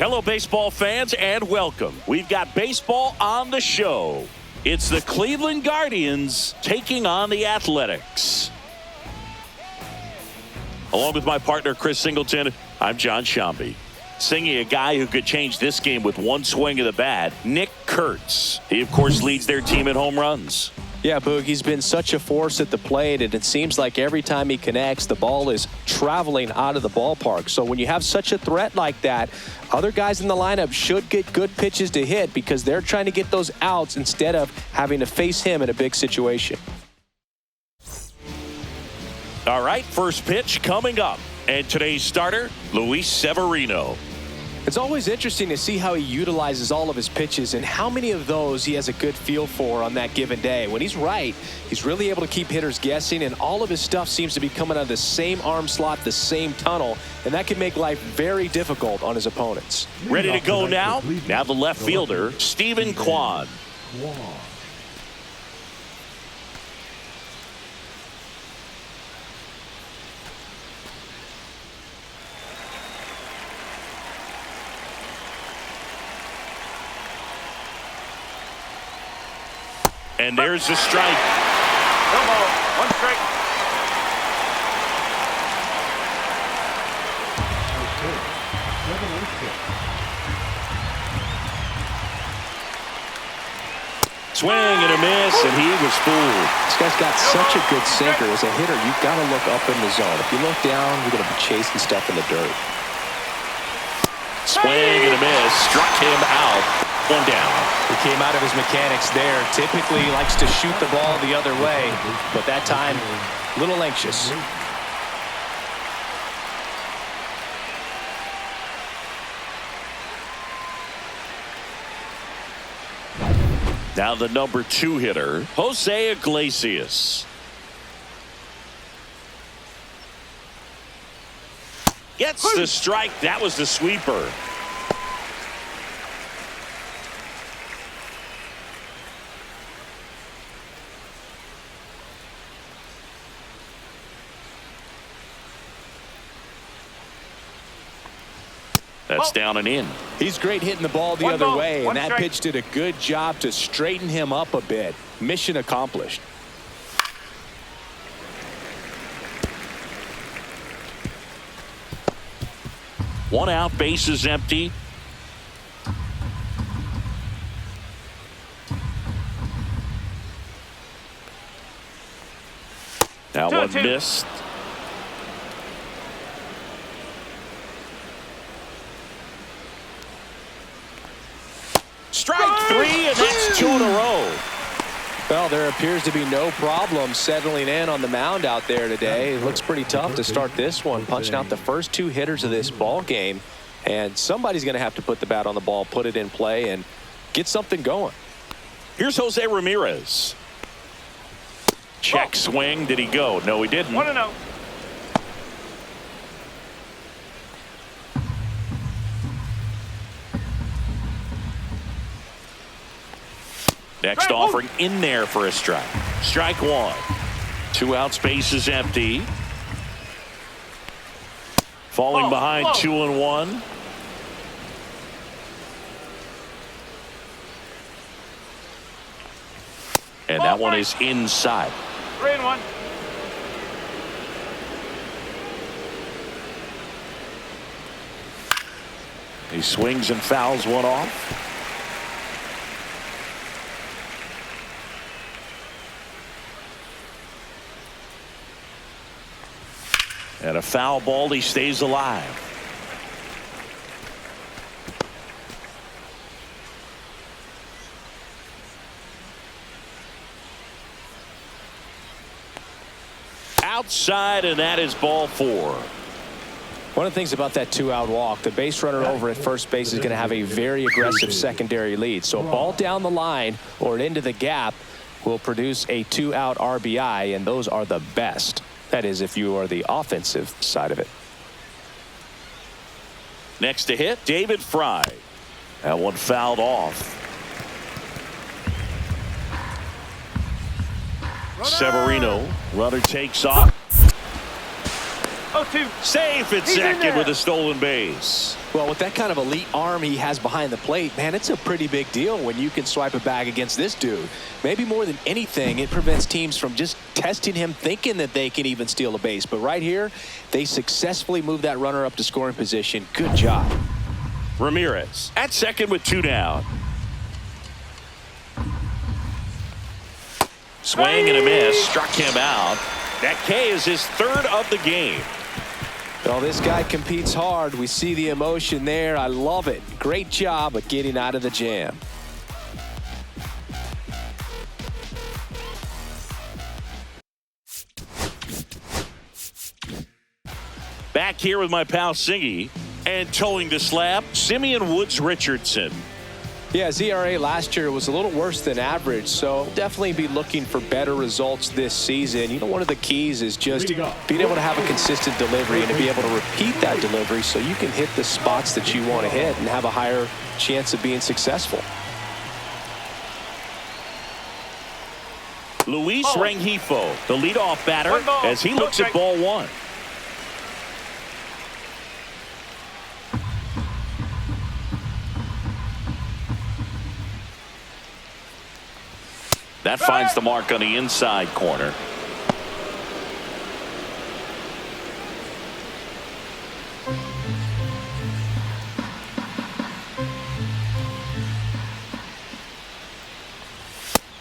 Hello, baseball fans, and welcome. We've got baseball on the show. It's the Cleveland Guardians taking on the Athletics. Along with my partner, Chris Singleton, I'm John Shambi. Singing a guy who could change this game with one swing of the bat, Nick Kurtz. He, of course, leads their team in home runs. Yeah, Boog, he's been such a force at the plate, and it seems like every time he connects, the ball is traveling out of the ballpark. So when you have such a threat like that, other guys in the lineup should get good pitches to hit because they're trying to get those outs instead of having to face him in a big situation. All right, first pitch coming up. And today's starter, Luis Severino. It's always interesting to see how he utilizes all of his pitches and how many of those he has a good feel for on that given day. When he's right, he's really able to keep hitters guessing, and all of his stuff seems to be coming out of the same arm slot, the same tunnel, and that can make life very difficult on his opponents. Ready to go now? Now the left fielder, Stephen Kwan. And there's the strike. No ball, one strike. Swing and a miss, and he was fooled. This guy's got such a good sinker. As a hitter, you've got to look up in the zone. If you look down, you're going to be chasing stuff in the dirt. Swing and a miss, struck him out. One down. He came out of his mechanics there. Typically he likes to shoot the ball the other way, but that time a little anxious. Now the number 2 hitter, Jose Iglesias. Gets the strike. That was the sweeper. That's down and in. He's great hitting the ball the other way, and that pitch did a good job to straighten him up a bit. Mission accomplished. One out, base is empty. That one missed. Strike 3, and that's 2 in a row. Well, there appears to be no problem settling in on the mound out there today. It looks pretty tough to start this one, punching out the first 2 hitters of this ball game. And somebody's going to have to put the bat on the ball, put it in play, and get something going. Here's Jose Ramirez. Check swing. Did he go? No, he didn't. 1-0. Next offering in there for a strike. Strike 1. 2 outs, base is empty. Falling behind 2-1. And that one is inside. 3-1. He swings and fouls one off. And a foul ball, he stays alive. Outside, and that is ball 4. One of the things about that 2-out walk, the base runner over at first base is going to have a very aggressive secondary lead. So a ball down the line or into the gap will produce a 2-out RBI, and those are the best. That is, if you are the offensive side of it. Next to hit, David Fry. That one fouled off. Severino, runner takes off. 0-2. Safe at second with a stolen base. Well, with that kind of elite arm he has behind the plate, man, it's a pretty big deal when you can swipe a bag against this dude. Maybe more than anything, it prevents teams from just testing him, thinking that they can even steal a base. But right here, they successfully moved that runner up to scoring position. Good job. Ramirez at second with 2 down. Swing and a miss, struck him out. That K is his 3rd of the game. Well, this guy competes hard. We see the emotion there. I love it. Great job of getting out of the jam. Back here with my pal Singy, and towing the slab, Simeon Woods Richardson. Yeah, ZRA last year was a little worse than average, so definitely be looking for better results this season. You know, one of the keys is just being able to have a consistent delivery and to be able to repeat that delivery so you can hit the spots that you want to hit and have a higher chance of being successful. Luis Rengifo, the leadoff batter, as he looks at ball 1. That finds the mark on the inside corner.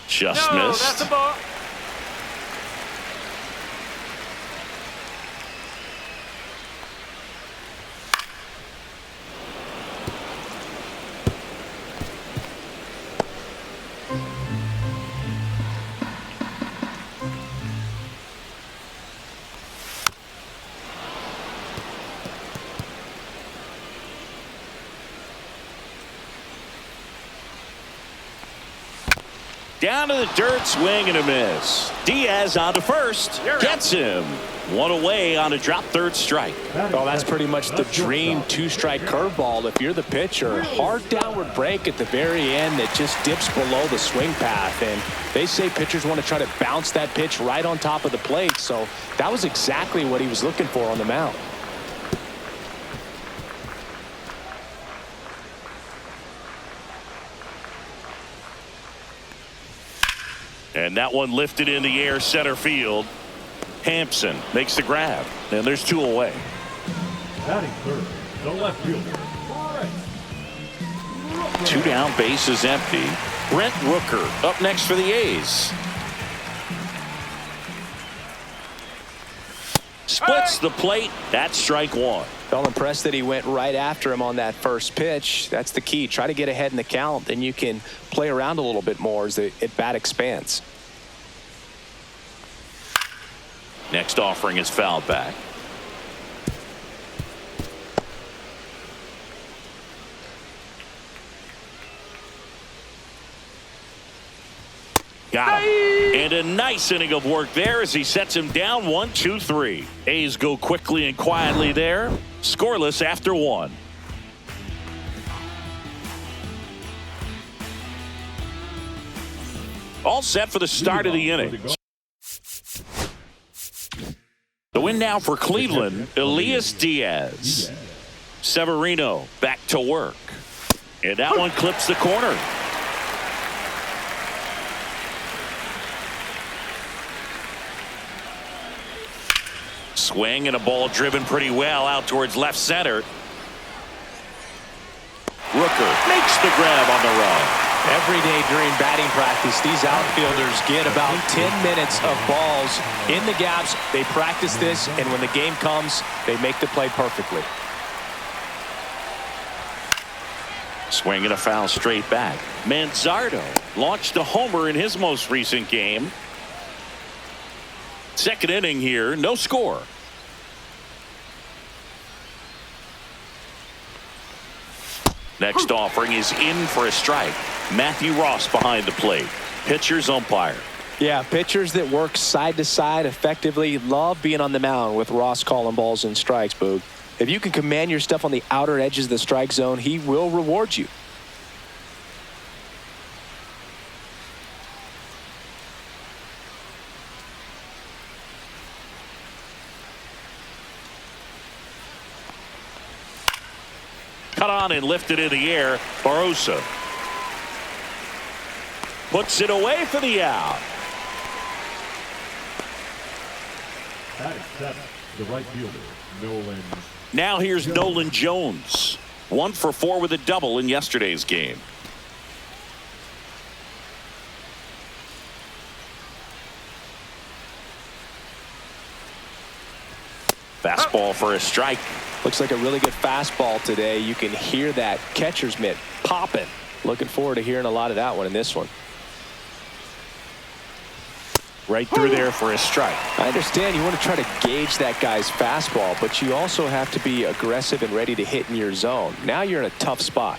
Just missed. That's a ball. Down to the dirt, swing and a miss. Diaz on to first, gets him. 1 away on a drop 3rd strike. Well, that's pretty much the dream 2-strike curveball if you're the pitcher. Hard downward break at the very end that just dips below the swing path. And they say pitchers want to try to bounce that pitch right on top of the plate. So that was exactly what he was looking for on the mound. And that one lifted in the air center field. Hampson makes the grab, and there's 2 away. Batting third, the left fielder, 2 down, base is empty. Brent Rooker up next for the A's. Splits the plate. That's strike 1. Felt impressed that he went right after him on that first pitch. That's the key. Try to get ahead in the count. Then you can play around a little bit more as the at-bat expands. Next offering is fouled back. Got him. And a nice inning of work there as he sets him down 1-2-3. A's go quickly and quietly there. Scoreless after 1. All set for the start of the inning. The win now for Cleveland, Elias Diaz. Severino back to work. And that one clips the corner. Swing and a ball driven pretty well out towards left center. Rooker makes the grab on the run. Every day during batting practice, these outfielders get about 10 minutes of balls in the gaps. They practice this, and when the game comes, they make the play perfectly. Swing and a foul straight back. Manzardo launched a homer in his most recent game. Second inning here, no score. Next offering is in for a strike. Matthew Ross behind the plate. Pitcher's umpire. Yeah, pitchers that work side to side effectively love being on the mound with Ross calling balls and strikes, Boog. If you can command your stuff on the outer edges of the strike zone, he will reward you. Cut on and lifted in the air. Barossa puts it away for the out. Batting seventh, the right fielder, Nolan. Now here's Nolan Jones. 1 for 4 with a double in yesterday's game. Fastball for a strike. Looks like a really good fastball today. You can hear that catcher's mitt popping. Looking forward to hearing a lot of that one in this one. Right through there for a strike. I understand you want to try to gauge that guy's fastball, but you also have to be aggressive and ready to hit in your zone. Now you're in a tough spot.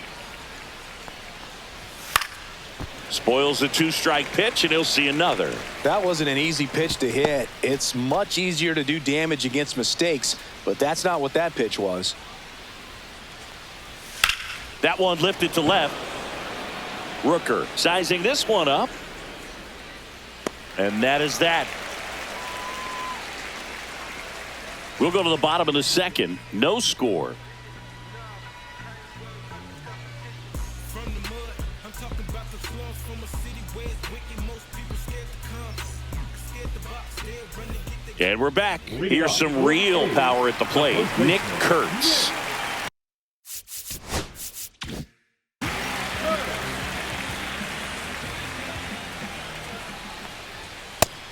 Spoils the 2-strike pitch, and he'll see another. That wasn't an easy pitch to hit. It's much easier to do damage against mistakes, but that's not what that pitch was. That one lifted to left. Rooker sizing this one up. And that is that. We'll go to the bottom of the second. No score. And we're back. Here's some real power at the plate. Nick Kurtz.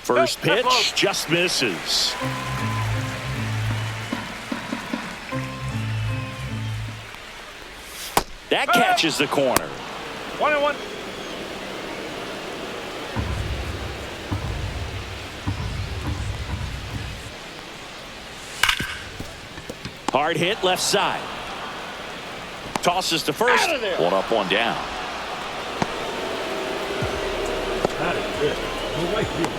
First pitch just misses. That catches the corner. 1-1. Hard hit left side. Tosses to first. One up, one down. Batting fifth, the right fielder,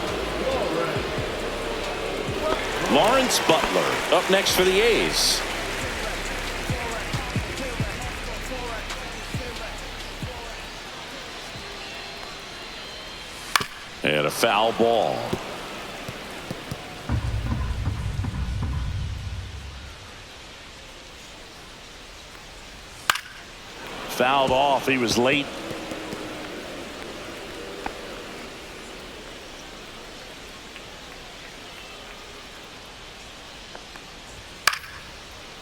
Lauren. Lawrence Butler up next for the A's. And a foul ball. Fouled off. He was late.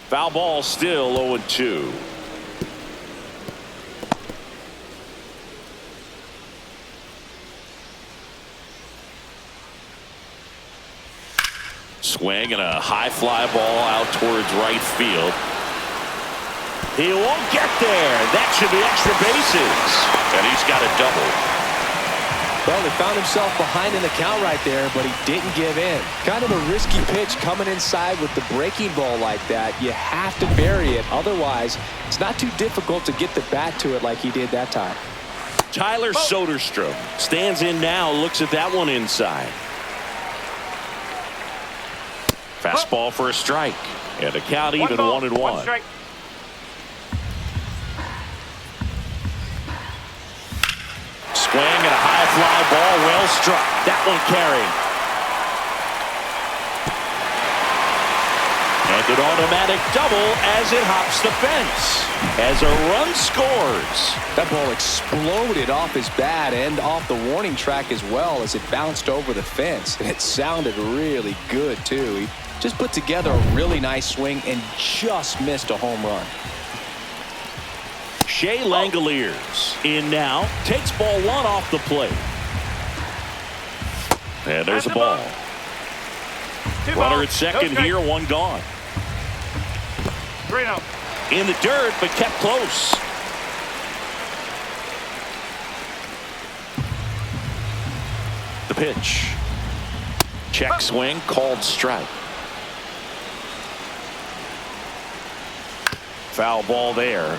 Foul ball, still 0-2. Swing and a high fly ball out towards right field. He won't get there. That should be extra bases. And he's got a double. Well, he found himself behind in the count right there, but he didn't give in. Kind of a risky pitch coming inside with the breaking ball like that. You have to bury it. Otherwise, it's not too difficult to get the bat to it like he did that time. Tyler Soderstrom stands in now, looks at that one inside. Fastball for a strike. And a count even 1-1. 1 strike. Swing and a high fly ball, well struck. That one carried. And an automatic double as it hops the fence. As a run scores. That ball exploded off his bat and off the warning track as well as it bounced over the fence. And it sounded really good, too. He just put together a really nice swing and just missed a home run. Shea Langoliers in now. Takes ball 1 off the plate. And there's a ball. Runner at second here, 1 gone. 3-0. In the dirt, but kept close. The pitch. Check swing, called strike. Foul ball there.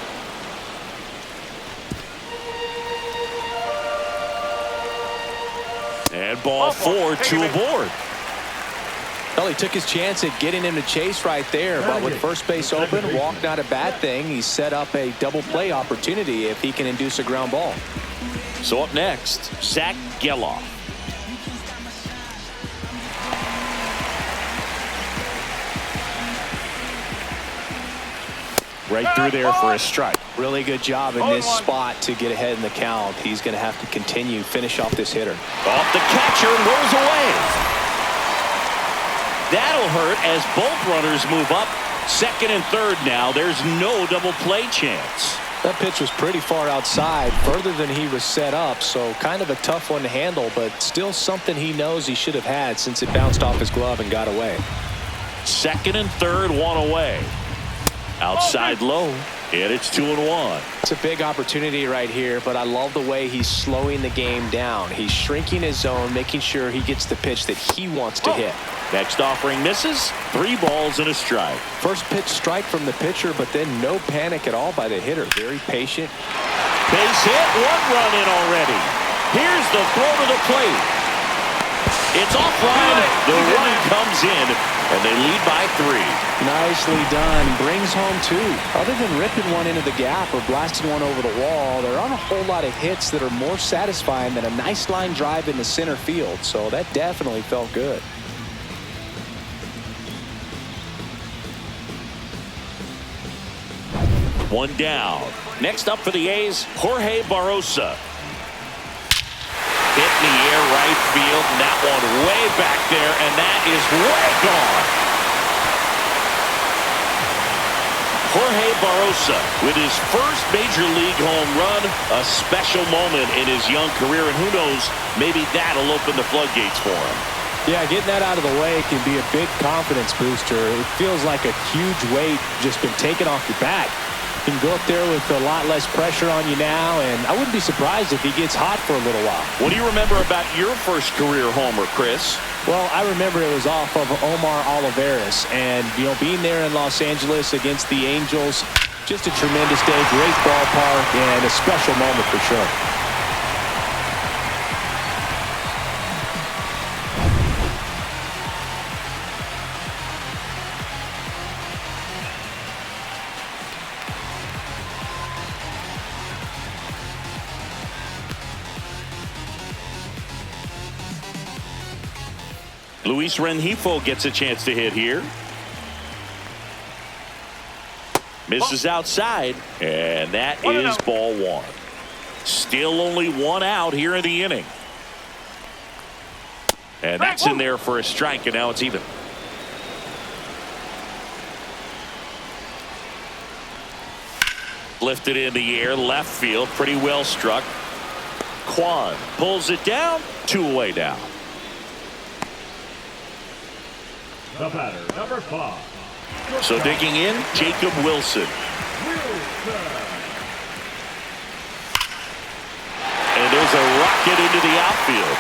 And ball 4, 2 aboard. Well, he took his chance at getting him to chase right there, but with first base open, walk not a bad thing. He set up a double play opportunity if he can induce a ground ball. So up next, Zach Geloff. right through there for a strike. Really good job in this spot to get ahead in the count. He's going to have to continue, finish off this hitter. Off the catcher and rolls away. That'll hurt as both runners move up. Second and third now. There's no double play chance. That pitch was pretty far outside, further than he was set up, so kind of a tough one to handle, but still something he knows he should have had since it bounced off his glove and got away. Second and third, one away. Outside low, and it's 2-1. It's a big opportunity right here, but I love the way he's slowing the game down. He's shrinking his zone, making sure he gets the pitch that he wants to hit. Next offering misses. 3 balls and a strike. First pitch strike from the pitcher, but then no panic at all by the hitter. Very patient. Base hit, 1 run in already. Here's the throw to the plate. It's offline. The run comes in, and they lead by 3. Nicely done. Brings home 2. Other than ripping one into the gap or blasting one over the wall, there aren't a whole lot of hits that are more satisfying than a nice line drive into center field. So that definitely felt good. One down. Next up for the A's, Jorge Barrosa. Hit in the air right field, and that one way back there, and that is way gone. Jorge Barrosa with his first major league home run, a special moment in his young career, and who knows, maybe that'll open the floodgates for him. Yeah, getting that out of the way can be a big confidence booster. It feels like a huge weight just been taken off your back. You can go up there with a lot less pressure on you now, and I wouldn't be surprised if he gets hot for a little while. What do you remember about your first career homer, Chris? Well, I remember it was off of Omar Olivares, and, being there in Los Angeles against the Angels, just a tremendous day, great ballpark, and a special moment for sure. Luis Rengifo gets a chance to hit here. Misses outside, and that is ball 1. Still only 1 out here in the inning. And that's in there for a strike, and now it's even. Lifted in the air, left field, pretty well struck. Kwan pulls it down, 2 away now. The batter, number 5. So digging in, Jacob Wilson. And there's a rocket into the outfield.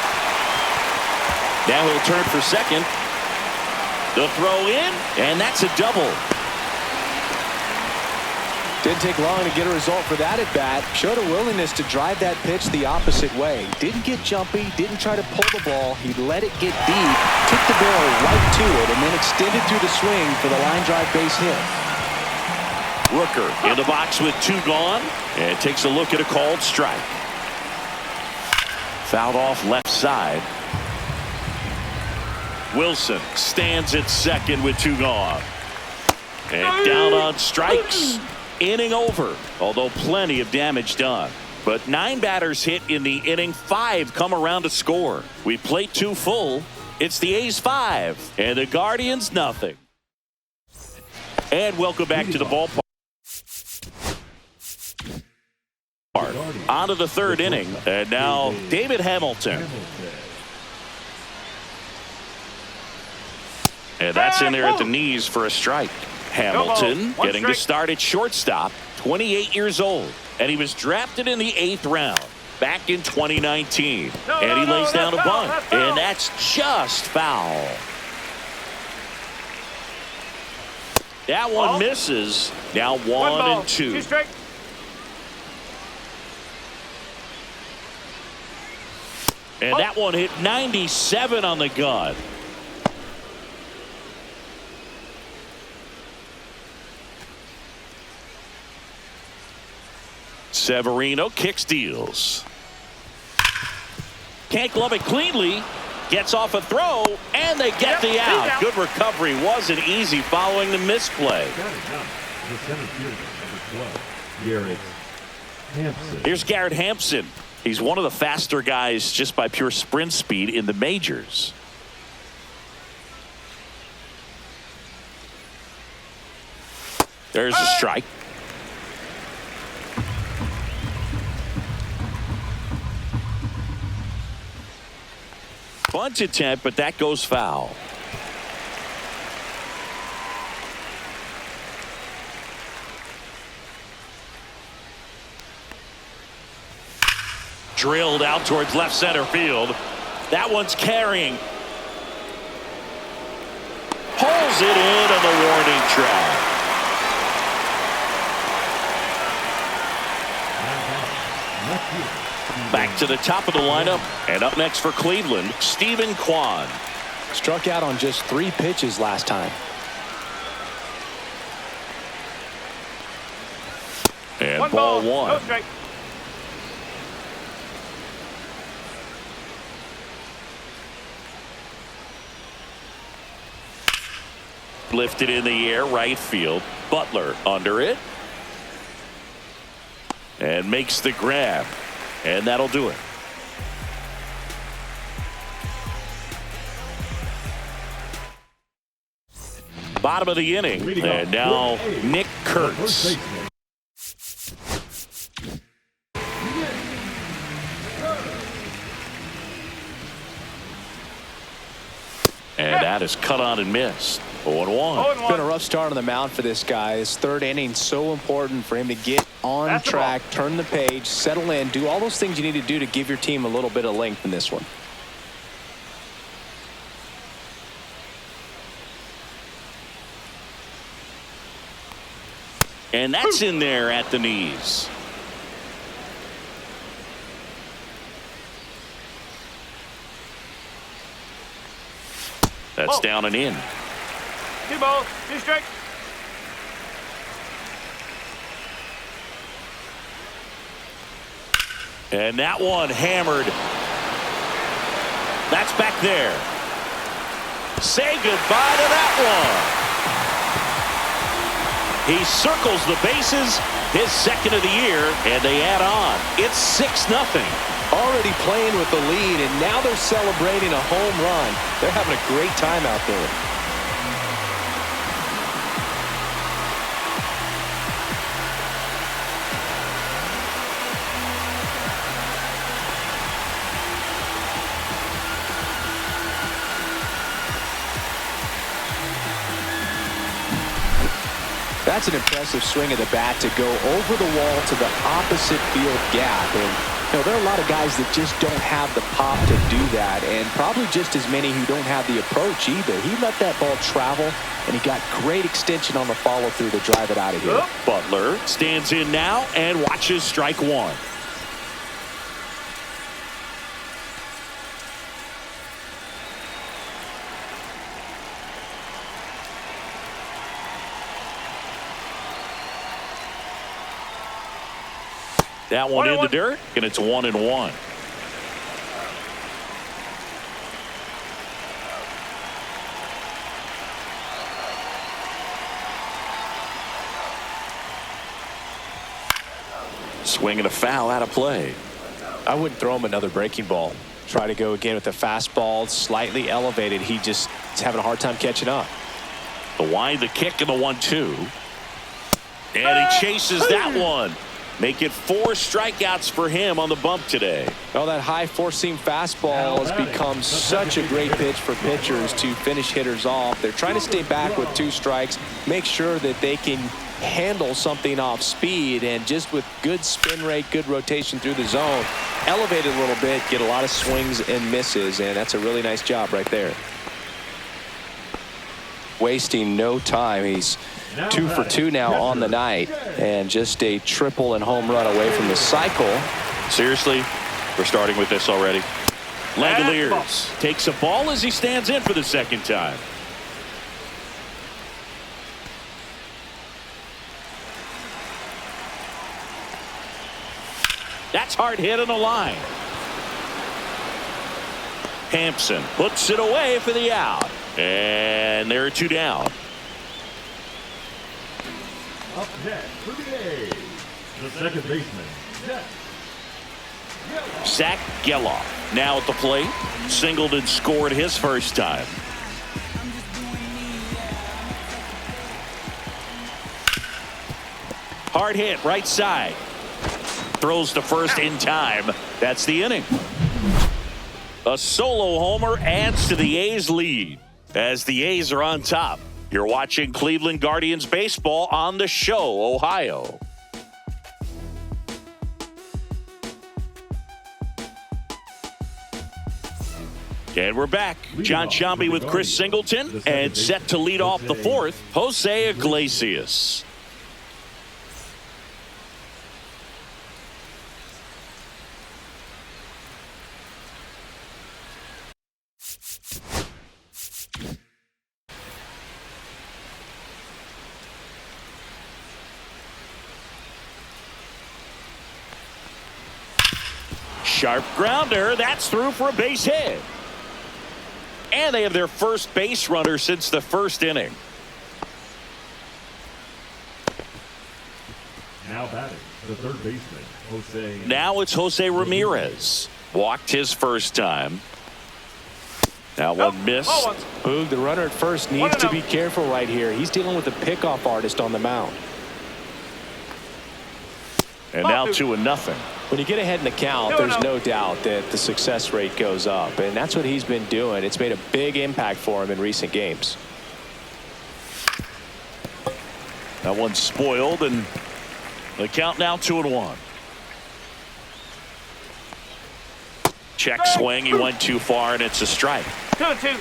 Now he'll turn for second. The throw in, and that's a double. Didn't take long to get a result for that at bat. Showed a willingness to drive that pitch the opposite way. Didn't get jumpy, didn't try to pull the ball. He let it get deep, took the barrel right to it, and then extended through the swing for the line drive base hit. Rooker in the box with 2 gone, and takes a look at a called strike. Fouled off left side. Wilson stands at second with 2 gone. And down on strikes. Inning over, although plenty of damage done. But 9 batters hit in the inning, 5 come around to score. We played 2 full. It's the A's 5 and the Guardians nothing. And welcome back to the ballpark. On to the 3rd inning, and now David Hamilton. And that's in there at the knees for a strike. Hamilton getting to start at shortstop, 28 years old, and he was drafted in the 8th round back in 2019. And he lays down a bunt, and that's just foul. That one misses. Now 1 and 2. And that one hit 97 on the gun. Severino kicks, deals. Can't glove it cleanly. Gets off a throw, and they get the out. Good recovery. Wasn't easy following the misplay. The center fielder, number 12, Garrett Hampson. Here's Garrett Hampson. He's one of the faster guys just by pure sprint speed in the majors. There's a strike. Bunt attempt, but that goes foul. Drilled out towards left center field. That one's carrying. Pulls it in on the warning track. Back to the top of the lineup, and up next for Cleveland, Stephen Kwan. Struck out on just 3 pitches last time. And ball one. No strike. Lifted in the air, right field. Butler under it. And makes the grab. And that'll do it. Bottom of the inning. And now Nick Kurtz. And that is cut on and missed. 0-1. It's been a rough start on the mound for this guy. His 3rd inning, so important for him to get on track, turn the page, settle in, do all those things you need to do to give your team a little bit of length in this one. And that's in there at the knees. That's down and in. 2 balls, 2 strikes. And that one hammered. That's back there. Say goodbye to that one. He circles the bases, his 2nd of the year, and they add on. It's 6-0. Already playing with the lead, and now they're celebrating a home run. They're having a great time out there. That's an impressive swing of the bat to go over the wall to the opposite field gap. And there are a lot of guys that just don't have the pop to do that, and probably just as many who don't have the approach either. He let that ball travel, and he got great extension on the follow-through to drive it out of here. Butler stands in now and watches strike one. That one in the dirt, and it's 1-1. Swing and a foul out of play. I wouldn't throw him another breaking ball. Try to go again with the fastball, slightly elevated. He just is having a hard time catching up. The wind, the kick, and the 1-2. And he chases that one. Make it 4 strikeouts for him on the bump today. Well, that high four-seam fastball has become such a great pitch for pitchers to finish hitters off. They're trying to stay back with 2 strikes, make sure that they can handle something off speed, and just with good spin rate, good rotation through the zone, elevate it a little bit, get a lot of swings and misses, and that's a really nice job right there. Wasting no time. He's 2 for 2 now on the night, and just a triple and home run away from the cycle. Seriously, we're starting with this already. Langeliers takes a ball as he stands in for the 2nd time. That's hard hit on the line. Hampson puts it away for the out. And there are 2 down. Up next for the A's, the second baseman, Zach. Zach Geloff now at the plate. Singleton scored his first time. Hard hit right side. Throws to first in time. That's the inning. A solo homer adds to the A's lead as the A's are on top. You're watching Cleveland Guardians baseball on The Show, Ohio. And we're back. John Sciambi with Chris Singleton, and set to lead off the fourth, Jose Iglesias. Sharp grounder. That's through for a base hit. And they have their first base runner since the first inning. Now batting, the third baseman, Jose. Now it's Jose Ramirez. Walked his first time. That one missed. Boog, the runner at first needs to be careful right here. He's dealing with a pickoff artist on the mound. And now 2-0. When you get ahead in the count, there's no doubt that the success rate goes up, and that's what he's been doing. It's made a big impact for him in recent games. That one's spoiled, and the count now 2-1. Check swing. He went too far, and it's a strike. 2-2.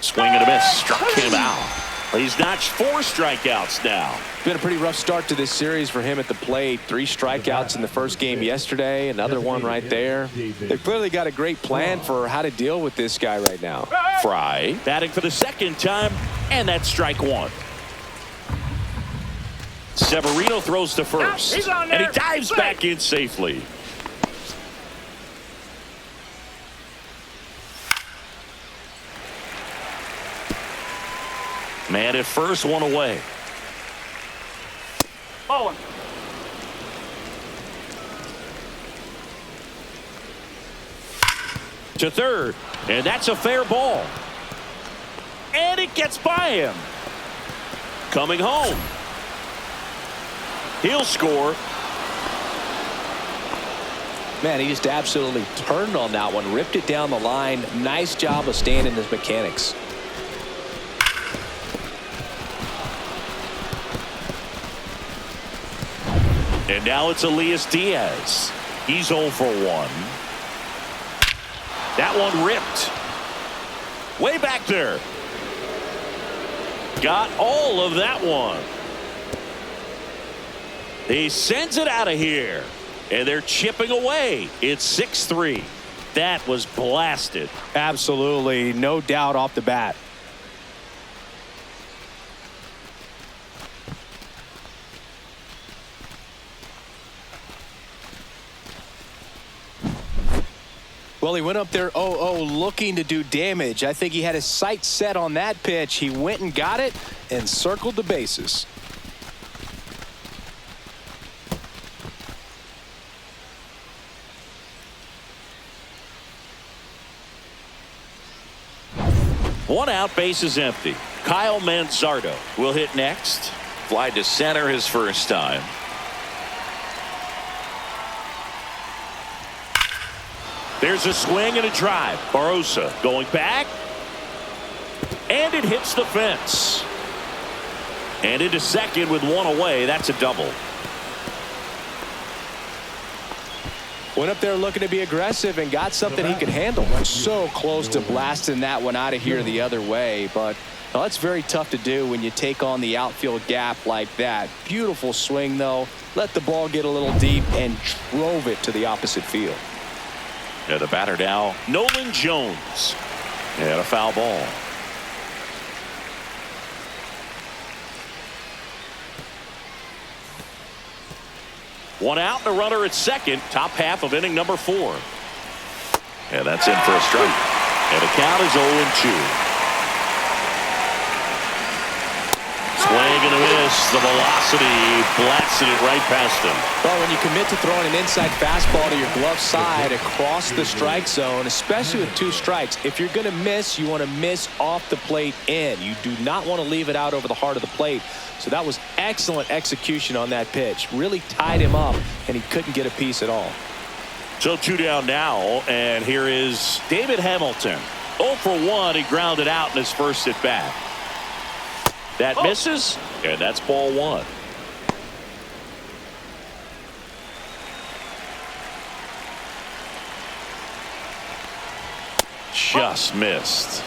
Swing and a miss. Struck him out. He's notched 4 strikeouts now. It's been a pretty rough start to this series for him at the plate. 3 strikeouts in the first game yesterday. Another one right there. They've clearly got a great plan for how to deal with this guy right now. Fry batting for the second time, and that's strike 1. Severino throws to first, He's on and he there. dives back in safely. Man at first, one away. Ball To third, and that's a fair ball. And it gets by him. Coming home. He'll score. Man, he just absolutely turned on that one, ripped it down the line. Nice job of staying in his mechanics. And now it's Elias Diaz. He's 0 for 1. That one ripped. Way back there. Got all of that one. He sends it out of here. And they're chipping away. It's 6-3. That was blasted. Absolutely, no doubt off the bat. Well, he went up there 0-0 looking to do damage. I think he had his sights set on that pitch. He went and got it and circled the bases. One out, base is empty. Kyle Manzardo will hit next. Fly to center his first time. There's a swing and a drive. Barosa going back. And it hits the fence. And into second with one away. That's a double. Went up there looking to be aggressive and got something he could handle. So close to blasting that one out of here the other way, but that's very tough to do when you take on the outfield gap like that. Beautiful swing, though. Let the ball get a little deep and drove it to the opposite field. And the batter now, Nolan Jones. And a foul ball. One out and a runner at second. Top half of inning number 4. And that's in for a strike. And the count is 0-2. and a miss. The velocity blasted it right past him. Well, when you commit to throwing an inside fastball to your glove side across the strike zone, especially with 2 strikes, if you're going to miss, you want to miss off the plate in. You do not want to leave it out over the heart of the plate. So that was excellent execution on that pitch. Really tied him up, and he couldn't get a piece at all. So 2 down now, and here is David Hamilton. 0 for 1. He grounded out in his first at bat. That misses, and that's ball 1. Just missed.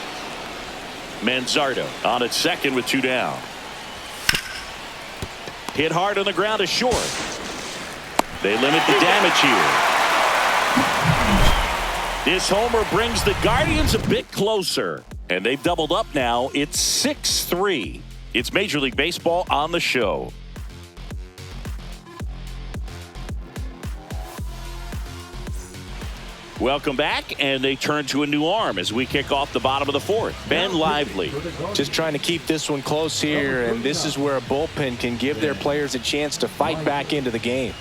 Manzardo on at second with 2 down. Hit hard on the ground is short. They limit the damage here. This homer brings the Guardians a bit closer, and they've doubled up now. It's 6-3. It's Major League Baseball on the show. Welcome back, and they turn to a new arm as we kick off the bottom of the 4th. Ben Lively. Just trying to keep this one close here, and this is where a bullpen can give their players a chance to fight back into the game.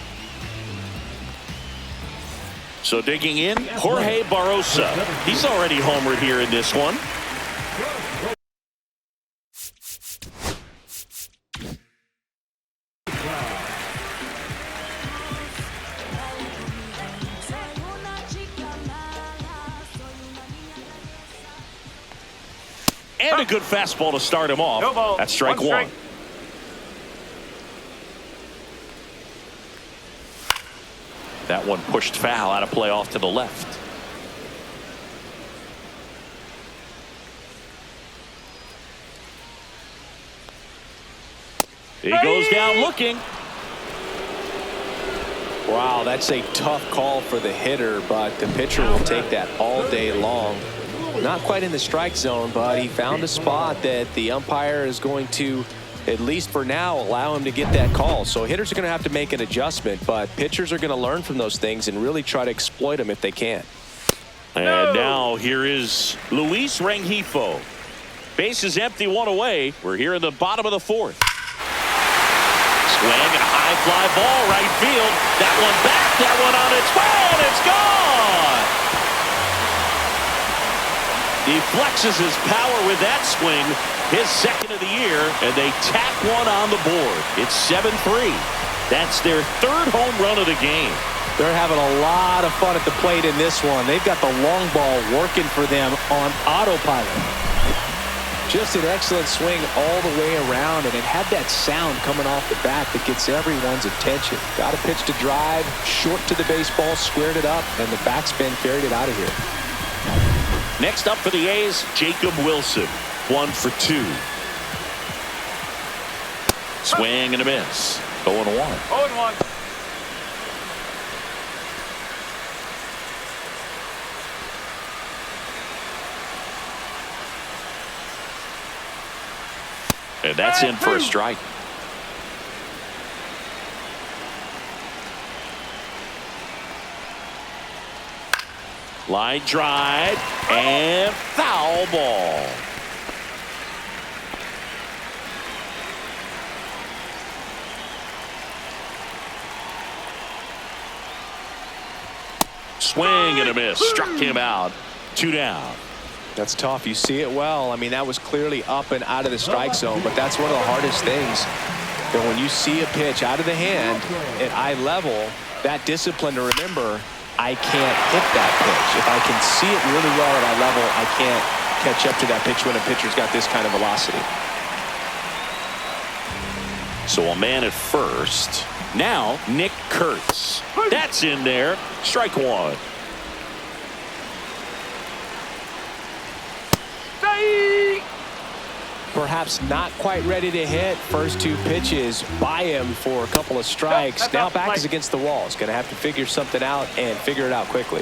So digging in, Jorge Barrosa. He's already homered here in this one. And a good fastball to start him off. No ball. That's strike 1. Strike. That one pushed foul out of play off to the left. He goes down looking. Wow, that's a tough call for the hitter, but the pitcher will take that all day long. Not quite in the strike zone, but he found a spot that the umpire is going to, at least for now, allow him to get that call. So hitters are going to have to make an adjustment, but pitchers are going to learn from those things and really try to exploit them if they can. And now here is Luis Rengifo. Base is empty, 1 away. We're here in the bottom of the 4th. Swing and a high fly ball right field. That one back, that one on its way, and it's gone. He flexes his power with that swing, his second of the year, and they tack one on the board. It's 7-3. That's their 3rd home run of the game. They're having a lot of fun at the plate in this one. They've got the long ball working for them on autopilot. Just an excellent swing all the way around, and it had that sound coming off the bat that gets everyone's attention. Got a pitch to drive, short to the baseball, squared it up, and the backspin carried it out of here. Next up for the A's, Jacob Wilson. 1 for 2. Swing and a miss. 0-1. 0-1. And that's in for a strike. Line drive and foul ball. Swing and a miss. Struck him out. 2 down. That's tough. You see it well. I mean, that was clearly up and out of the strike zone, but that's one of the hardest things. That when you see a pitch out of the hand at eye level, that discipline to remember, I can't hit that pitch. If I can see it really well at eye level, I can't catch up to that pitch when a pitcher's got this kind of velocity. So a man at first. Now Nick Kurtz. That's in there. Strike 1. Perhaps not quite ready to hit. First 2 pitches by him for a couple of strikes. Now back is against the wall. He's going to have to figure something out and figure it out quickly.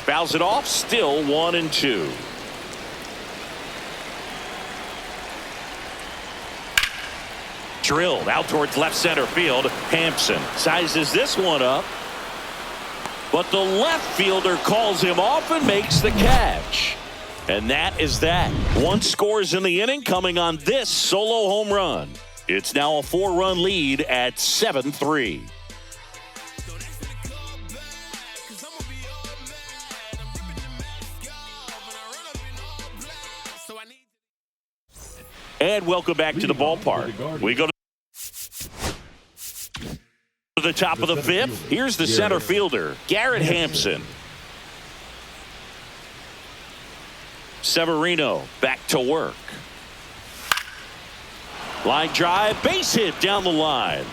Fouls it off. Still 1-2. Drilled out towards left center field. Hampson sizes this one up, but the left fielder calls him off and makes the catch. And that is that. 1 scores in the inning coming on this solo home run. It's now a 4-run lead at 7-3. And welcome back to the ballpark. We go to the top of the 5th. Here's the center fielder, Garrett Hampson. Severino back to work. Line drive, base hit down the line.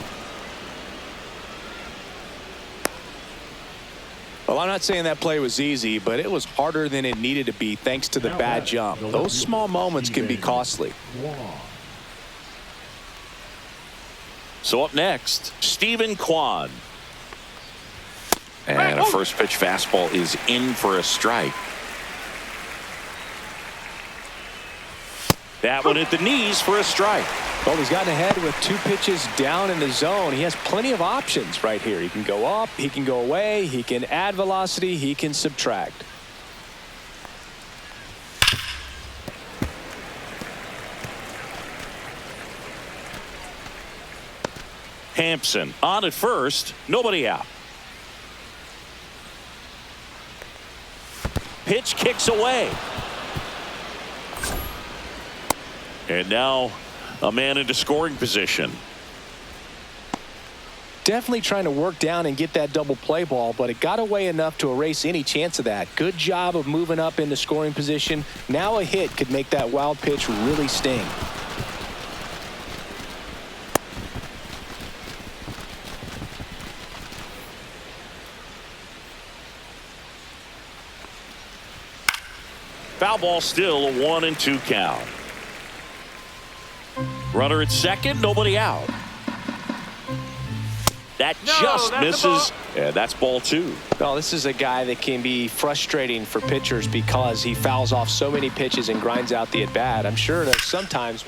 Well, I'm not saying that play was easy, but it was harder than it needed to be thanks to the bad jump. Those small moments can be costly. So up next, Stephen Kwan. And a first pitch fastball is in for a strike. That one at the knees for a strike. Well, he's gotten ahead with 2 pitches down in the zone. He has plenty of options right here. He can go up, he can go away, he can add velocity, he can subtract. Hampson on at first, nobody out. Pitch kicks away. And now a man into scoring position. Definitely trying to work down and get that double play ball, but it got away enough to erase any chance of that. Good job of moving up into scoring position. Now a hit could make that wild pitch really sting. Foul ball, still a 1-2 count. Runner at second, nobody out. That just misses, and that's ball 2. Well, this is a guy that can be frustrating for pitchers because he fouls off so many pitches and grinds out the at-bat. I'm sure that sometimes.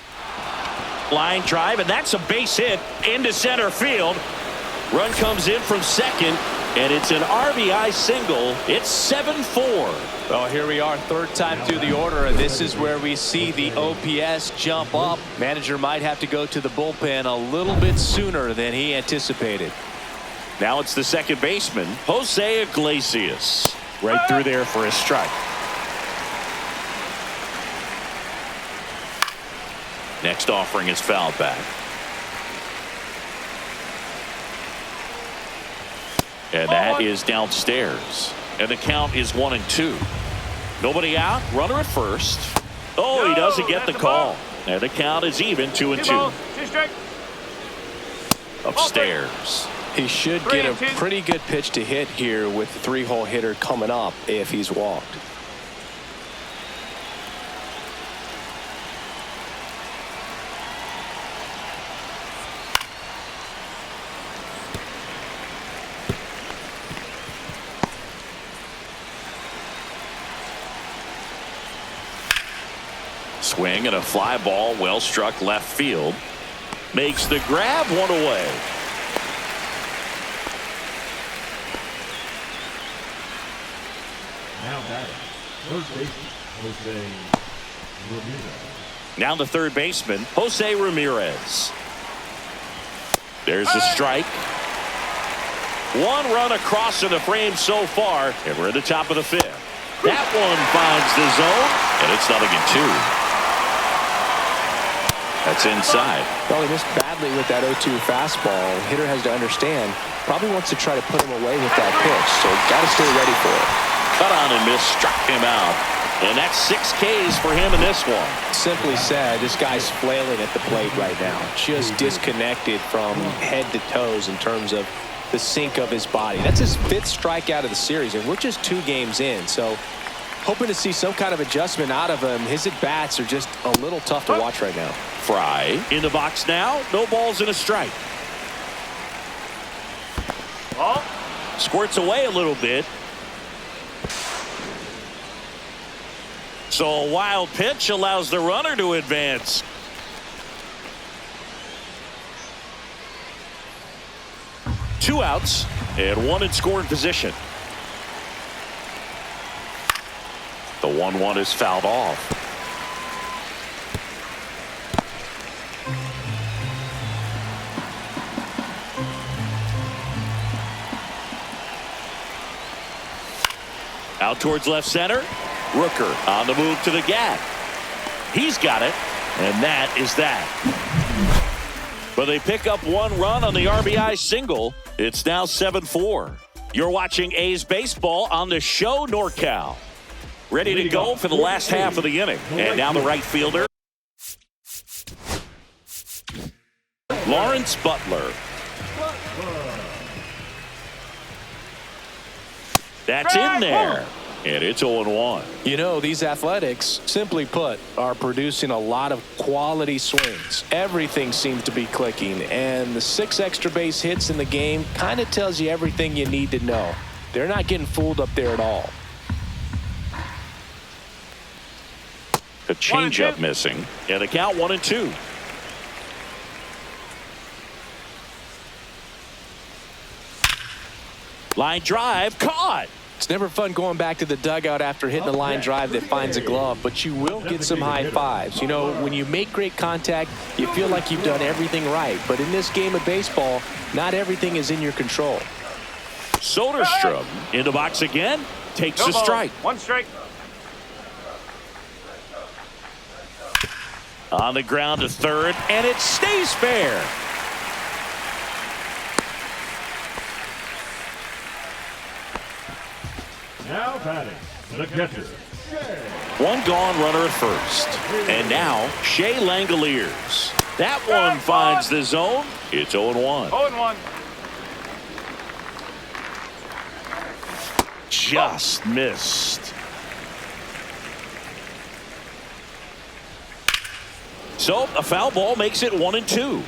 Line drive, and that's a base hit into center field. Run comes in from second, and it's an RBI single. It's 7-4. Well, here we are, 3rd time through the order, and this is where we see the OPS jump up. Manager might have to go to the bullpen a little bit sooner than he anticipated. Now it's the second baseman, Jose Iglesias. Right through there for a strike. Next offering is fouled back. And that is downstairs. And the count is 1-2. Nobody out. Runner at first. Oh, he doesn't get the call. And the count is even 2-2. Upstairs. He should get a pretty good pitch to hit here with the 3-hole hitter coming up if he's walked. Swing and a fly ball, well struck left field. Makes the grab, 1 away. Now batting, third baseman, Jose Ramirez. Now the third baseman, Jose Ramirez. There's the strike. 1 run across in the frame so far, and we're at the top of the 5th. That one finds the zone, and it's 0-2. That's inside. Well, he missed badly with that 0-2 fastball. Hitter has to understand, probably wants to try to put him away with that pitch, so got to stay ready for it. Cut on and miss, struck him out. And that's 6 Ks for him in this one. Simply said, this guy's flailing at the plate right now. Just disconnected from head to toes in terms of the sink of his body. That's his 5th strikeout of the series, and we're just 2 games in. So hoping to see some kind of adjustment out of him. His at-bats are just a little tough to watch right now. Fry in the box now. No balls and a strike. Ball. Squirts away a little bit. So a wild pitch allows the runner to advance. Two outs and 1 in scoring position. The 1-1 is fouled off. Out towards left center. Rooker on the move to the gap. He's got it, and that is that. But they pick up one run on the RBI single. It's now 7-4. You're watching A's baseball on the show NorCal. Ready to go for the last half of the inning. And now the right fielder, Lawrence Butler. That's in there. And it's 0-1. You know, these Athletics, simply put, are producing a lot of quality swings. Everything seems to be clicking, and the 6 extra base hits in the game kind of tells you everything you need to know. They're not getting fooled up there at all. The changeup missing, and the count 1-2. Line drive caught. It's never fun going back to the dugout after hitting a line drive that finds a glove, but you will get some high fives. You know, when you make great contact, you feel like you've done everything right. But in this game of baseball, not everything is in your control. Soderstrom in the box again. Takes a strike. 1 strike. On the ground to third, and it stays fair. Now batting, the catcher, One gone runner at first. And now Shea Langoliers. That one finds the zone. It's 0-1. 0-1. Just missed. So a foul ball makes it 1-2.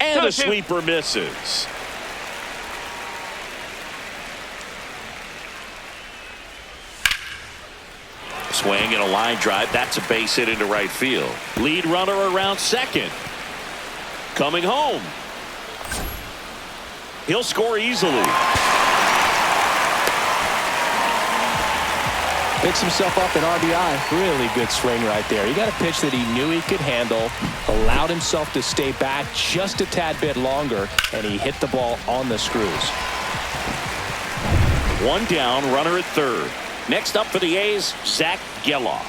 And the sweeper misses. Swing and a line drive. That's a base hit into right field. Lead runner around second. Coming home. He'll score easily. Picks himself up at RBI. Really good swing right there. He got a pitch that he knew he could handle, allowed himself to stay back just a tad bit longer, and he hit the ball on the screws. One down, runner at third. Next up for the A's, Zach Geloff.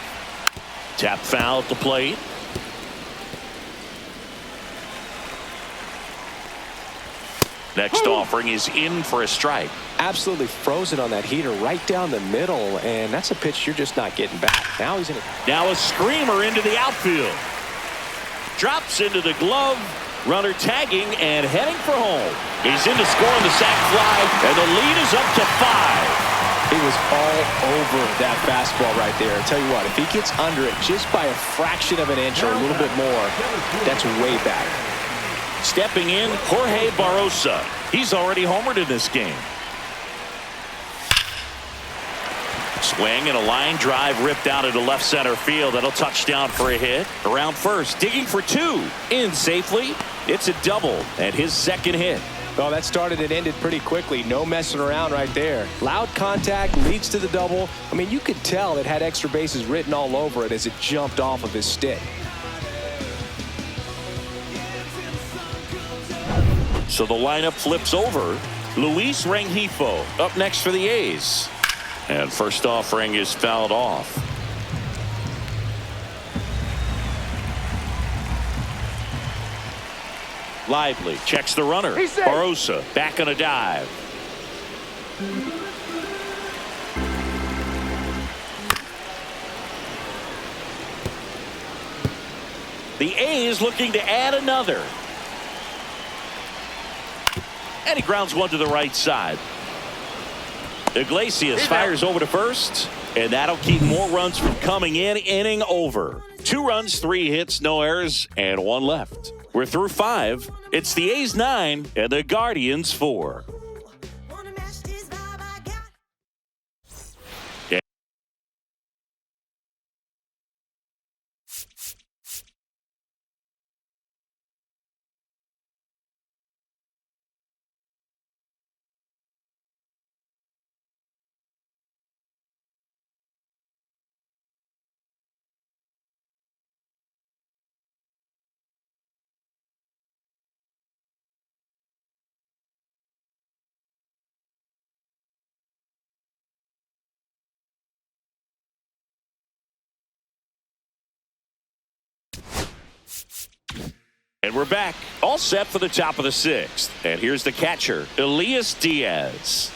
Tap foul at the plate. Next offering is in for a strike. Absolutely frozen on that heater right down the middle, and that's a pitch you're just not getting back. Now he's in it. Now a screamer into the outfield. Drops into the glove. Runner tagging and heading for home. He's in to score on the sac fly, and the lead is up to 5. He was all over that fastball right there. I tell you what, if he gets under it just by a fraction of an inch or a little bit more, that's way back. Stepping in, Jorge Barosa. He's already homered in this game. Swing and a line drive ripped out into left center field. That'll touch down for a hit. Around first, digging for 2. In safely. It's a double and his second hit. Oh, that started and ended pretty quickly. No messing around right there. Loud contact leads to the double. I mean, you could tell it had extra bases written all over it as it jumped off of his stick. So the lineup flips over. Luis Rengifo up next for the A's. And first offering is fouled off. Lively checks the runner. Barosa back on a dive. The A's looking to add another. And he grounds one to the right side. Iglesias fires over to first, and that'll keep more runs from coming in. Inning over. 2 runs, 3 hits, no errors, and 1 left. We're through 5. It's the A's 9 and the Guardians 4. And we're back, all set for the top of the 6th. And here's the catcher, Elias Diaz.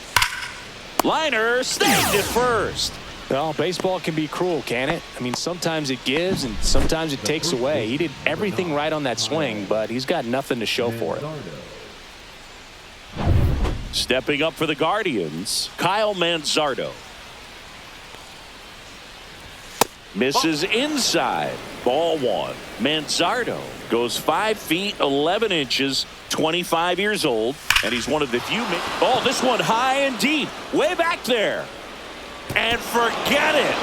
Liner snagged it first. Well, baseball can be cruel, can it? I mean, sometimes it gives and sometimes it takes away. He did everything right on that swing, but he's got nothing to show for it. Stepping up for the Guardians, Kyle Manzardo. Misses inside. Ball 1. Manzardo goes 5 feet 11 inches, 25 years old, and he's one of the few. Oh, this one high and deep, way back there. And forget it.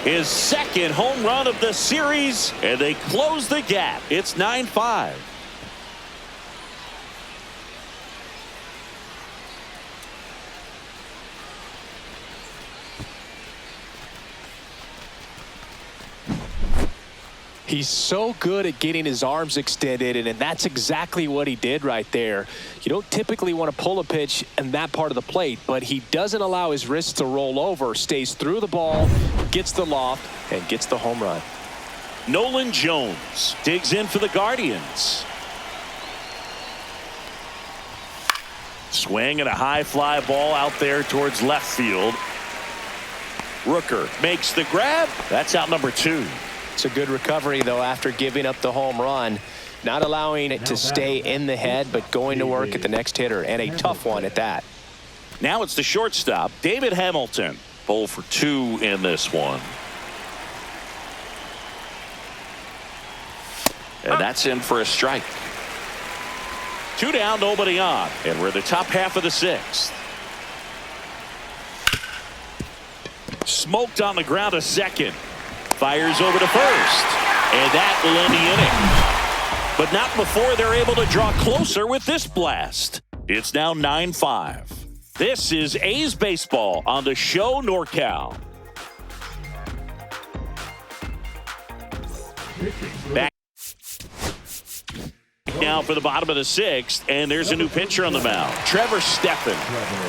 His second home run of the series, and they close the gap. It's 9-5. He's so good at getting his arms extended, and that's exactly what he did right there. You don't typically want to pull a pitch in that part of the plate, but he doesn't allow his wrists to roll over, stays through the ball, gets the loft, and gets the home run. Nolan Jones digs in for the Guardians. Swing and a high fly ball out there towards left field. Rooker makes the grab. That's out number 2. It's a good recovery, though, after giving up the home run. Not allowing it to stay in the head, but going to work at the next hitter, and a tough one at that. Now it's the shortstop, David Hamilton. 0 for 2 in this one. And that's in for a strike. 2 down, nobody on. And we're in the top half of the 6th. Smoked on the ground to second. Fires over to first. And that will end the inning. But not before they're able to draw closer with this blast. It's now 9-5. This is A's Baseball on the show NorCal. Back now for the bottom of the 6th, and there's a new pitcher on the mound, Trevor Stephan.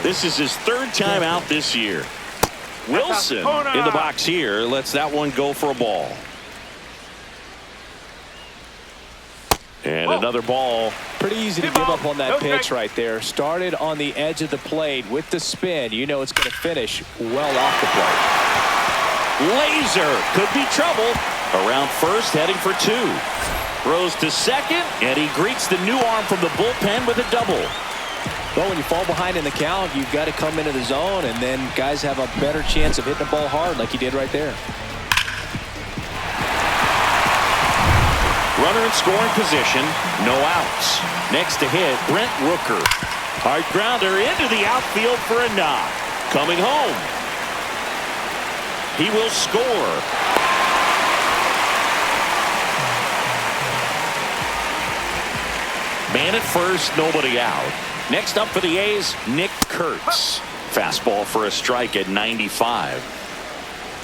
This is his 3rd time out this year. Wilson in the box here lets that one go for a ball. And another ball. Pretty easy to give up on that pitch right there. Started on the edge of the plate with the spin. You know it's going to finish well off the plate. Laser could be trouble. Around first, heading for 2. Throws to second, and he greets the new arm from the bullpen with a double. Well, when you fall behind in the count, you've got to come into the zone, and then guys have a better chance of hitting the ball hard like he did right there. Runner in scoring position, no outs. Next to hit, Brent Rooker. Hard grounder into the outfield for a knock. Coming home. He will score. Man at first, nobody out. Next up for the A's, Nick Kurtz. Fastball for a strike at 95.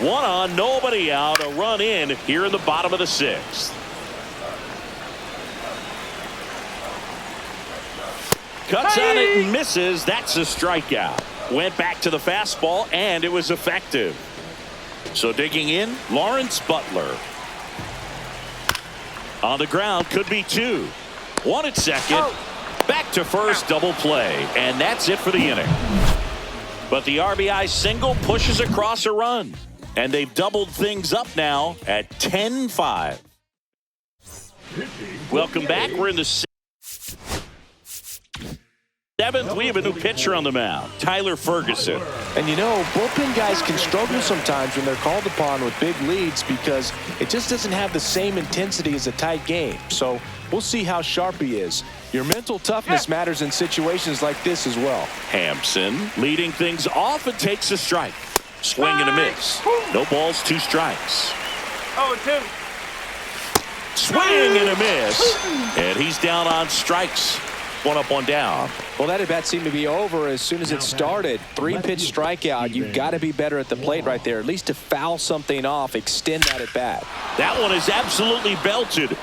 1 on, nobody out. A run in here in the bottom of the 6th. Cuts on it and misses. That's a strikeout. Went back to the fastball, and it was effective. So digging in, Lawrence Butler. On the ground, could be 2. 1 at second. Back to first, double play, and that's it for the inning. But the RBI single pushes across a run, and they've doubled things up now at 10-5. Welcome back. We're in the 7th. We have a new pitcher on the mound, Tyler Ferguson. And you know, bullpen guys can struggle sometimes when they're called upon with big leads because it just doesn't have the same intensity as a tight game. So we'll see how sharp he is. Your mental toughness matters in situations like this as well. Hampson leading things off and takes a strike. Swing and a miss. No balls, 2 strikes. 0-2. Swing and a miss. And he's down on strikes. 1 up, 1 down. Well, that at bat seemed to be over as soon as it started. 3-pitch strikeout. You've got to be better at the plate right there, at least to foul something off, extend that at bat. That one is absolutely belted.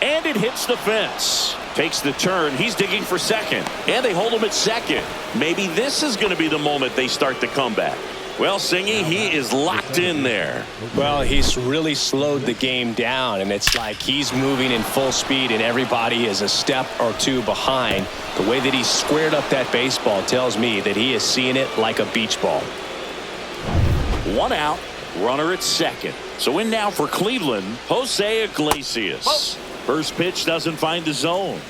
And it hits the fence. Takes the turn. He's digging for second. And they hold him at second. Maybe this is going to be the moment they start the comeback. Well, Singy, he is locked in there. Well, he's really slowed the game down, and it's like he's moving in full speed, and everybody is a step or two behind. The way that he squared up that baseball tells me that he is seeing it like a beach ball. 1 out, runner at second. So in now for Cleveland, Jose Iglesias. First pitch doesn't find the zone.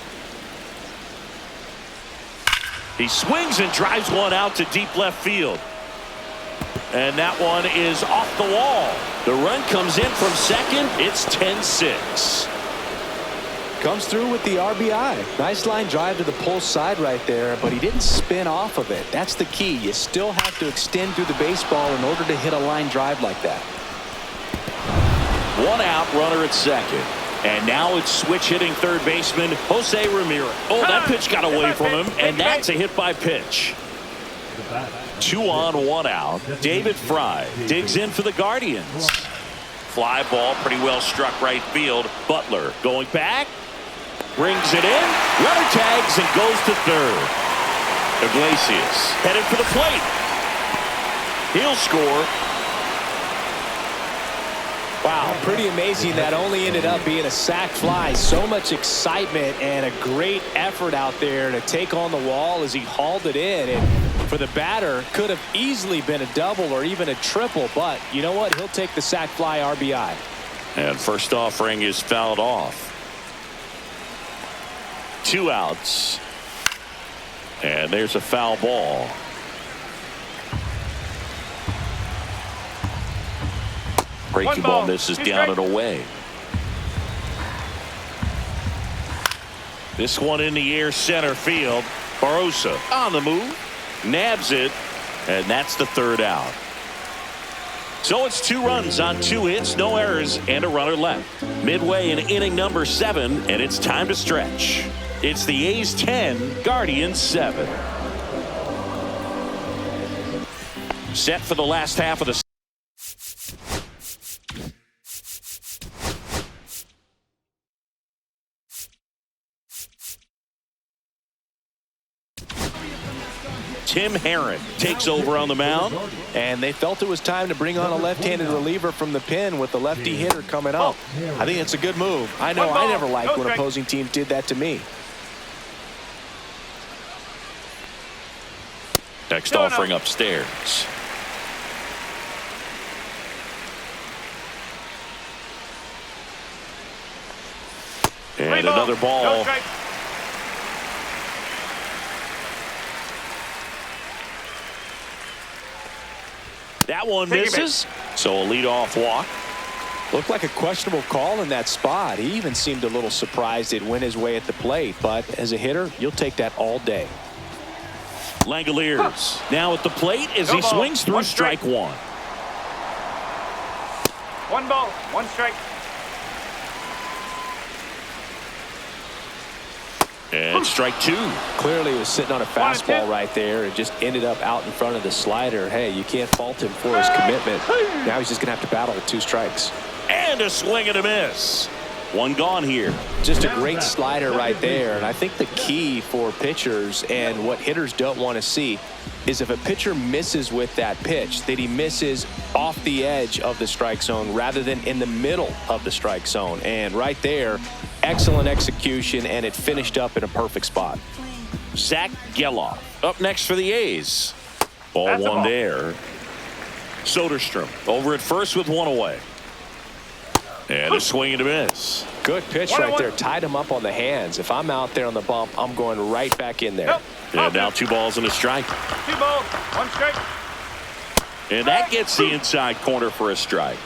He swings and drives one out to deep left field. And that one is off the wall. The run comes in from second. It's 10-6. Comes through with the RBI. Nice line drive to the pull side right there, but he didn't spin off of it. That's the key. You still have to extend through the baseball in order to hit a line drive like that. 1 out, runner at second. And now it's switch hitting third baseman Jose Ramirez. Oh, that pitch got away from him, and that's a hit by pitch. 2 on, 1 out. David Fry digs in for the Guardians. Fly ball pretty well struck right field. Butler going back. Brings it in. Runner tags and goes to third. Iglesias headed for the plate. He'll score. Wow, pretty amazing. That only ended up being a sac fly. So much excitement and a great effort out there to take on the wall as he hauled it in. And for the batter, could have easily been a double or even a triple. But you know what? He'll take the sac fly RBI. And first offering is fouled off. 2 outs. And there's a foul ball. Breaking ball misses down and away. This one in the air center field. Barosa on the move. Nabs it. And that's the 3rd out. So it's 2 runs on 2 hits, no errors, and a runner left. Midway in inning number 7, and it's time to stretch. It's the A's 10, Guardians 7. Set for the last half of the Tim Herron takes over on the mound. And they felt it was time to bring on a left-handed reliever from the pen with the lefty hitter coming up. I think it's a good move. I know I never liked when opposing teams did that to me. Next offering upstairs. And another ball. That one misses. So a leadoff walk. Looked like a questionable call in that spot. He even seemed a little surprised it went his way at the plate. But as a hitter, you'll take that all day. Langoliers now at the plate as he swings through strike 1. 1 ball, 1 strike. And strike 2. Clearly he was sitting on a fastball right there and just ended up out in front of the slider. Hey, you can't fault him for his commitment. Now he's just going to have to battle with 2 strikes. And a swing and a miss. 1 gone here. Just a great slider right there. And I think the key for pitchers and what hitters don't want to see is if a pitcher misses with that pitch, that he misses off the edge of the strike zone rather than in the middle of the strike zone. And right there, excellent execution, and it finished up in a perfect spot. Zach Geloff up next for the A's. Ball 1 there. Soderstrom over at first with 1 away. And a swing and a miss. Good pitch right there. Tied him up on the hands. If I'm out there on the bump, I'm going right back in there. And now 2 balls and a strike. 2 balls, 1 strike. And that gets the inside corner for a strike.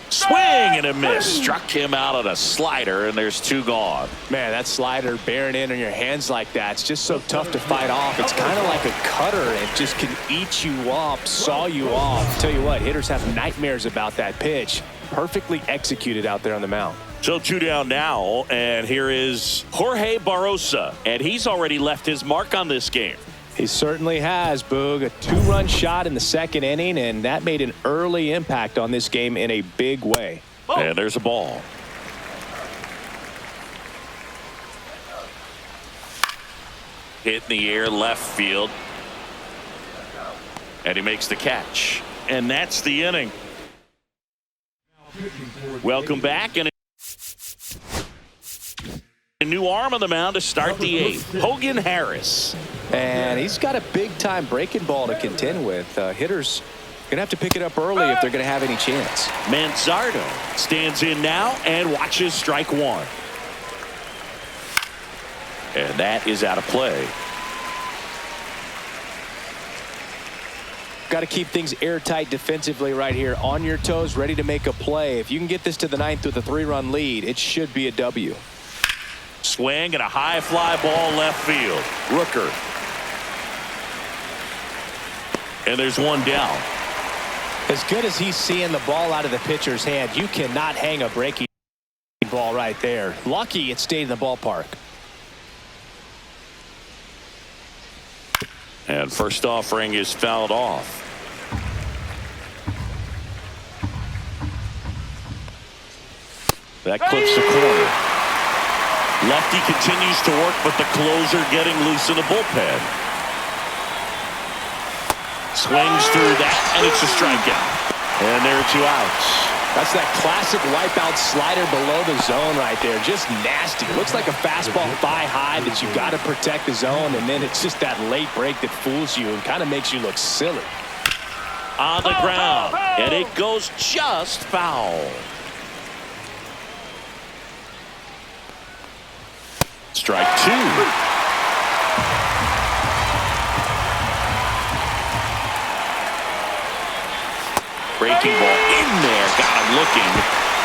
Swing and a miss. Struck him out on a slider, and there's 2 gone. Man, that slider bearing in on your hands like that, it's just so tough to fight off. It's kind of like a cutter. It just can eat you up, saw you off. Tell you what, hitters have nightmares about that pitch. Perfectly executed out there on the mound. So 2 down now, and here is Jorge Barosa, and he's already left his mark on this game. He certainly has, Boog. A 2-run shot in the 2nd inning, and that made an early impact on this game in a big way. And there's a ball. hit in the air left field. And he makes the catch. And that's the inning. Welcome back. And a new arm on the mound to start the eighth. Hogan Harris. And he's got a big-time breaking ball to contend with. Hitters going to have to pick it up early if they're going to have any chance. Manzardo stands in now and watches strike one. And that is out of play. Got to keep things airtight defensively right here. On your toes, ready to make a play. If you can get this to the ninth with a 3-run lead, it should be a W. Swing and a high fly ball left field. Rooker. And there's one down. As good as he's seeing the ball out of the pitcher's hand, you cannot hang a breaking ball right there. Lucky it stayed in the ballpark. And first offering is fouled off. That clips the corner. Lefty continues to work, but the closer getting loose in the bullpen. Swings through that, and it's a strikeout. And there are 2 outs. That's that classic wipeout slider below the zone right there. Just nasty. Looks like a fastball thigh high that you got to protect the zone, and then it's just that late break that fools you and kind of makes you look silly. On the ground, and it goes just foul. Strike 2. Breaking ball in there, got him looking.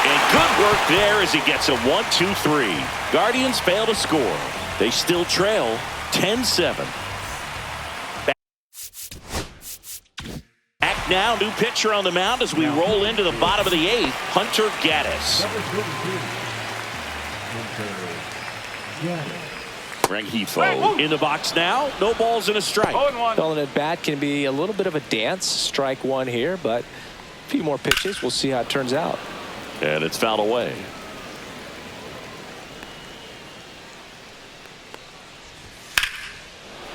And good work there as he gets a 1-2-3. Guardians fail to score. They still trail 10-7. Back now, new pitcher on the mound as we roll into the bottom of the 8th, Hunter Gaddis. Rengifo in the box now. No balls and a strike. 0-1. Calling at bat can be a little bit of a dance. Strike one here, but a few more pitches. We'll see how it turns out. And it's fouled away.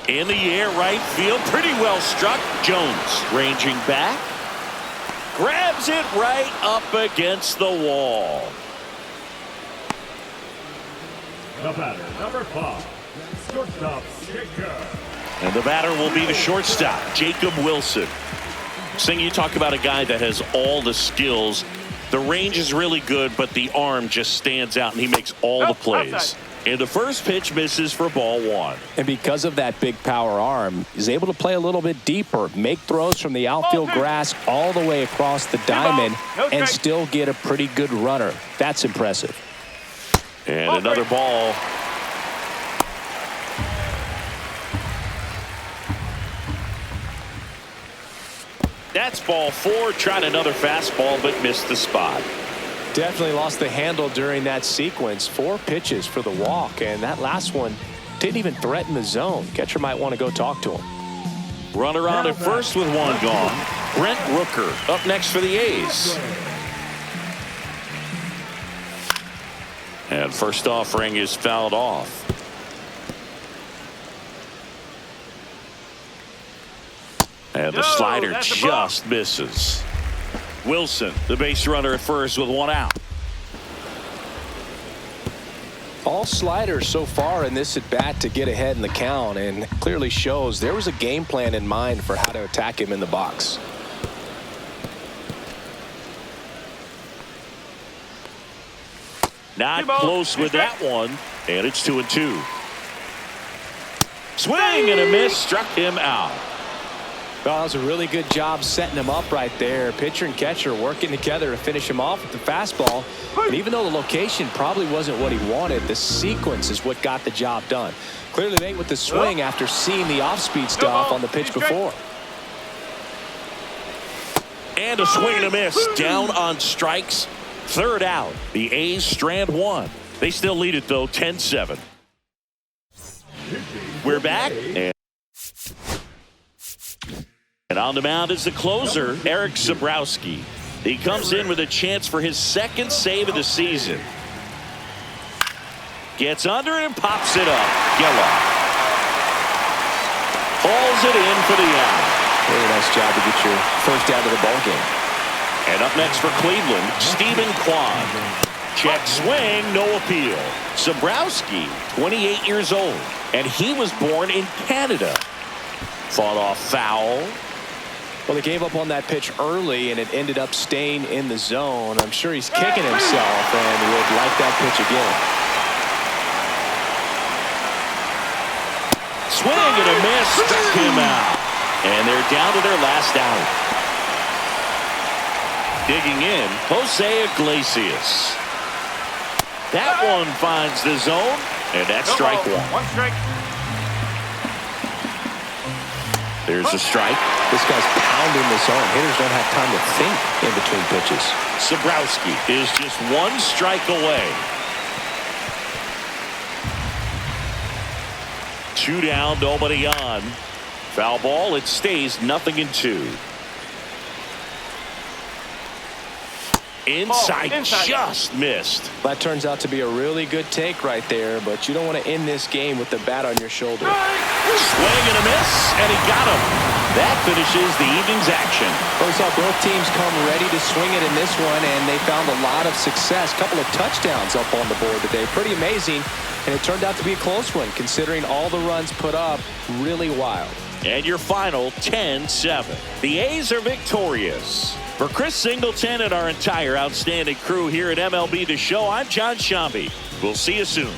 In the air, right field, pretty well struck. Jones ranging back. Grabs it right up against the wall. The batter, number 5, shortstop, Jacob. And the batter will be the shortstop, Jacob Wilson. Sing, you talk about a guy that has all the skills. The range is really good, but the arm just stands out, and he makes all the plays. Outside. And the first pitch misses for ball 1. And because of that big power arm, he's able to play a little bit deeper, make throws from the outfield grass all the way across the diamond, and still get a pretty good runner. That's impressive. And another ball. That's ball 4. Tried another fastball, but missed the spot. Definitely lost the handle during that sequence. 4 pitches for the walk, and that last one didn't even threaten the zone. Catcher might want to go talk to him. Runner on at first with 1 gone. Brent Rooker up next for the A's. And first offering is fouled off. And the slider just misses. Wilson, the base runner at first with 1 out. All sliders so far in this at bat to get ahead in the count, and clearly shows there was a game plan in mind for how to attack him in the box. Not close with that one, and it's 2-2. Swing and a miss, struck him out. Well, that was a really good job setting him up right there. Pitcher and catcher working together to finish him off with the fastball. And even though the location probably wasn't what he wanted, the sequence is what got the job done. Clearly late with the swing after seeing the off-speed stuff on the pitch before. And a swing and a miss, down on strikes. 3rd out. The A's strand 1. They still lead it, though, 10-7. We're back. And on the mound is the closer, Eric Sabrowski. He comes in with a chance for his 2nd save of the season. Gets under it and pops it up. Geloff. Hauls it in for the out. Really nice job to get your first out of the ball game. And up next for Cleveland, Stephen Kwan. Check swing, no appeal. Zabrowski, 28 years old, and he was born in Canada. Fought off foul. Well, they gave up on that pitch early, and it ended up staying in the zone. I'm sure he's kicking himself and would like that pitch again. Swing and a miss, struck him out. And they're down to their last out. Digging in, Jose Iglesias. That one finds the zone, and that's strike one. One strike. There's a strike. This guy's pounding the zone. Hitters don't have time to think in between pitches. Zabrowski is just one strike away. 2 down, nobody on. Foul ball, it stays 0-2. Inside, just missed. That turns out to be a really good take right there, but you don't want to end this game with the bat on your shoulder. Swing and a miss, and he got him. That finishes the evening's action. Well, we saw both teams come ready to swing it in this one, and they found a lot of success. Couple of touchdowns up on the board today. Pretty amazing, and it turned out to be a close one, considering all the runs put up. Really wild. And your final 10-7. The A's are victorious. For Chris Singleton and our entire outstanding crew here at MLB The Show, I'm John Shambi. We'll see you soon.